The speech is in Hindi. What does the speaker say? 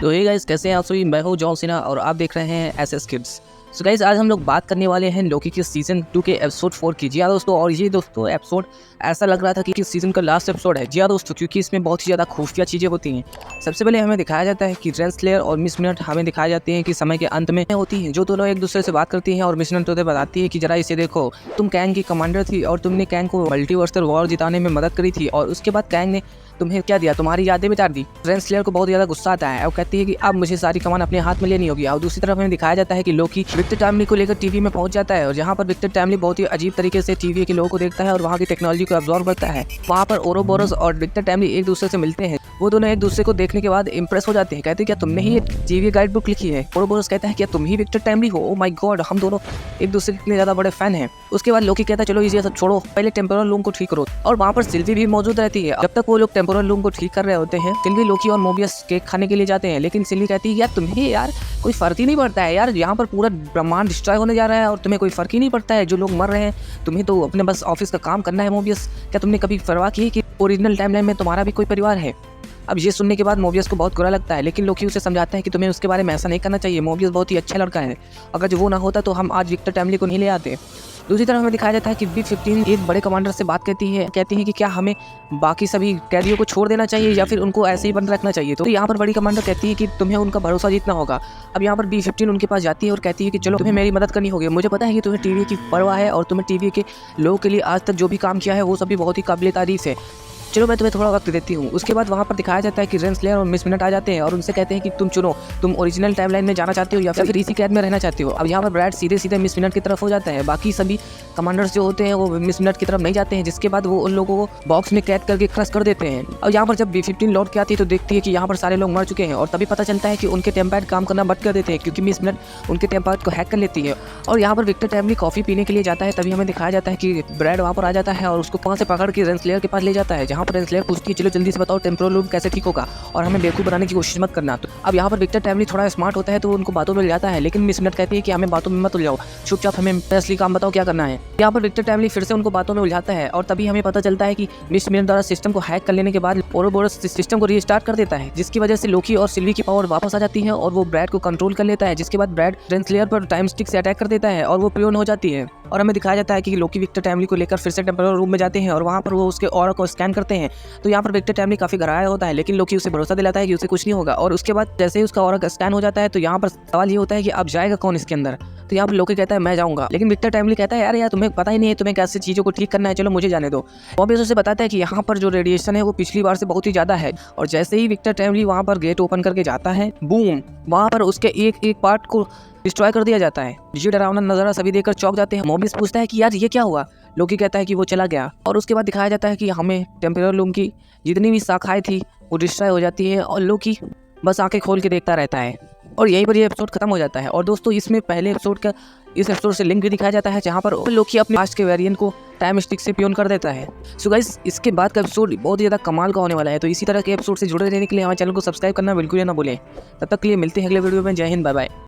तो हे गाइस, कैसे हैं आप सभी। मैं हूं जॉन सीना और आप देख रहे हैं एसएस किड्स। सो गाइस, आज हम लोग बात करने वाले हैं लोकी के सीजन 2 के एपिसोड 4 की। जी हाँ दोस्तों, और ये दोस्तों एपिसोड ऐसा लग रहा था कि सीजन का लास्ट एपिसोड है। जी हाँ दोस्तों, क्योंकि इसमें बहुत ही ज़्यादा खुफिया चीज़ें होती हैं। सबसे पहले हमें दिखाया जाता है कि रेंसलेयर और मिस मिनट हमें दिखाई जाती हैं कि समय के अंत में होती हैं, जो दोनों एक दूसरे से बात करती हैं। और मिस मिनट उन्हें बताती है कि जरा इसे देखो, तुम कैंग की कमांडर थी और तुमने कैंग को मल्टीवर्सल वॉर जिताने में मदद करी थी, और उसके बाद कैंग ने तुम्हें क्या दिया, तुम्हारी यादें मिटा दी। रेंसलेयर को बहुत ज़्यादा गुस्सा आता है और कहती है कि अब मुझे सारी कमान अपने हाथ में लेनी होगी। और दूसरी तरफ हमें दिखाया जाता है कि लोकी विक्टर टाइमली को लेकर टीवी में पहुंच जाता है, और जहां पर विक्टर टाइमली बहुत ही अजीब तरीके से टीवी के लोगों को देखता है और वहां की टेक्नोलॉजी को अब्सॉर्ब करता है। वहां पर ओरोबोरोस और विक्टर टाइमली एक दूसरे से मिलते हैं। वो दोनों एक दूसरे को देखने के बाद इंप्रेस हो जाते हैं। कहते हैं क्या तुमने ही टीवी गाइड बुक लिखी है। ओरोबोरोस कहता है क्या तुम ही विक्टर टाइमली हो। ओ माय गॉड, हम दोनों एक दूसरे के इतने ज्यादा बड़े फैन हैं। उसके बाद लोकी कहता है चलो ये सब छोड़ो, पहले टेम्पोरल लूम को ठीक करो। और वहां पर सिल्वी भी मौजूद रहती है। जब तक वो लोग टेम्पोरल लूम को ठीक कर रहे होते हैं, सिल्वी, लोकी और मोबियस केक खाने के लिए जाते हैं। लेकिन सिल्वी कहती है यार तुम्हें यार कोई फर्क ही नहीं पड़ता है यार, यहाँ पर पूरा ब्रह्मांड डिस्ट्रॉय होने जा रहा है और तुम्हें कोई फर्क ही नहीं पड़ता है, जो लोग मर रहे हैं तुम्हें तो अपने बस ऑफिस का काम करना है। मोबियस, क्या तुमने कभी परवाह की कि ओरिजिनल टाइमलाइन में तुम्हारा भी कोई परिवार है। अब ये सुनने के बाद मोबियस को बहुत बुरा लगता है, लेकिन लोकी उसे समझाता है कि तुम्हें उसके बारे में ऐसा नहीं करना चाहिए। मोबियस बहुत ही अच्छा लड़का है, अगर जो वो ना होता तो हम आज विक्टर टाइमली को नहीं ले आते। दूसरी तरफ हमें दिखाया जाता है कि B-15 एक बड़े कमांडर से बात कहती है कि क्या हमें बाकी सभी कैदियों को छोड़ देना चाहिए या फिर उनको ऐसे ही बंद रखना चाहिए। तो यहाँ पर बड़ी कमांडर कहती है कि तुम्हें उनका भरोसा जीतना होगा। अब यहाँ पर B-15 उनके पास जाती है और कहती है कि चलो तुम्हें मेरी मदद करनी होगी। मुझे पता है कि तुम्हें टीवी की परवाह है और तुम्हें टीवी के लोगों के लिए आज तक जो भी काम किया है वो सभी बहुत ही काबिल तारीफ है। चलो मैं तुम्हें थोड़ा वक्त देती हूँ। उसके बाद वहाँ पर दिखाया जाता है कि रेंसलेयर और मिस मिनट आ जाते हैं और उनसे कहते हैं कि तुम चुनो, तुम ओरिजिनल टाइमलाइन में जाना चाहते हो या फिर इसी कैद में रहना चाहते हो। अब यहाँ पर ब्रैड सीधे सीधे मिस मिनट की तरफ हो जाता है। बाकी सभी कमांडर्स जो होते हैं वो मिस मिनट की तरफ नहीं जाते हैं, जिसके बाद वो उन लोगों को बॉक्स में कैद करके क्रश कर देते हैं। और यहाँ पर जब B-15 लौट के आती है तो देखती है कि यहाँ पर सारे लोग मर चुके हैं, और तभी पता चलता है कि उनके टेम्पैड काम करना बंद कर देते हैं क्योंकि मिस मिनट उनके टेम्पैड को हैक कर लेती है। और यहाँ पर विक्टर टाइमली कॉफी पीने के लिए जाता है, तभी हमें दिखाया जाता है कि ब्रैड वहाँ पर आ जाता है और उसको पांव से पकड़ के रेंसलेयर के पास ले जाता है, जहाँ पर रेंसलेयर पूछती है चलो जल्दी से बताओ टेम्पोरल लूम कैसे ठीक होगा और हमें बेवकूफ बनाने की कोशिश मत करना। तो अब यहाँ पर विक्टर टाइमली थोड़ा स्मार्ट होता है तो उनको बातों में ले जाता है, लेकिन मिस मिनट कहती है कि हमें बातों में मत उलझाओ, चुपचाप हमें असली काम बताओ क्या करना है। यहाँ पर विक्टर टाइमली फिर से उनको बातों में उलझाता है और तभी हमें पता चलता है कि मिस मिनट द्वारा सिस्टम को हैक कर लेने के बाद ओरोबोरस सिस्टम को रीस्टार्ट कर देता है, जिसकी वजह से लोकी और सिल्वी की पावर वापस आ जाती है और वो ब्रैड को कंट्रोल कर लेता है। जिसके बाद ब्रैड रेंसलेयर पर टाइम स्टिक से अटैक कर देता है और वो प्रियोन हो जाती है। और हमें दिखाया जाता है कि लोकी विक्टर टाइमली को लेकर फिर से टेम्पोरल रूम में जाते हैं और वहाँ पर वो उसके ऑरा को स्कैन करते हैं। तो यहाँ पर विक्टर टाइमली काफी घबराया होता है, लेकिन लोकी उसे भरोसा दिलाता है कि उसे कुछ नहीं होगा। और उसके बाद जैसे ही उसका ऑरा स्कैन हो जाता है तो यहाँ पर सवाल ये होता है कि अब जाएगा कौन इसके अंदर। तो यहाँ पर लोकी कहता है मैं जाऊंगा, लेकिन विक्टर टाइमली कहता है यार तुम्हें पता ही नहीं है तुम्हें कैसे चीज़ों को ठीक करना है, चलो मुझे जाने दो। मोबियस उसे बताता है कि यहाँ पर जो रेडिएशन है वो पिछली बार से बहुत ही ज़्यादा है। और जैसे ही विक्टर टाइमली वहाँ पर गेट ओपन करके जाता है, बूम, वहाँ पर उसके एक एक पार्ट को डिस्ट्रॉय कर दिया जाता है। ये डरावना नज़ारा सभी देखकर चौंक जाते हैं। मोबियस पूछता है कि यार ये क्या हुआ। लोकी कहता है कि वो चला गया। और उसके बाद दिखाया जाता है कि हमें टेम्पोरल लूम की जितनी भी शाखाएं थी वो डिस्ट्रॉय हो जाती है और लोकी बस आंखें खोल के देखता रहता है। और यहीं पर ये एपिसोड खत्म हो जाता है। और दोस्तों इसमें पहले एपिसोड का इस एपिसोड से लिंक भी दिखाया जाता है, जहाँ पर लोकी अपने पास्ट के वेरिएंट को टाइम स्टिक से पियोन कर देता है। सो गाइस, इसके बाद का एपिसोड बहुत ही ज़्यादा कमाल का होने वाला है। तो इसी तरह के एपिसोड से जुड़े रहने के लिए हमारे चैनल को सब्सक्राइब करना बिल्कुल ना भूलें। तब तक के लिए मिलते हैं अगले वीडियो में। जय हिंद, बाय बाय।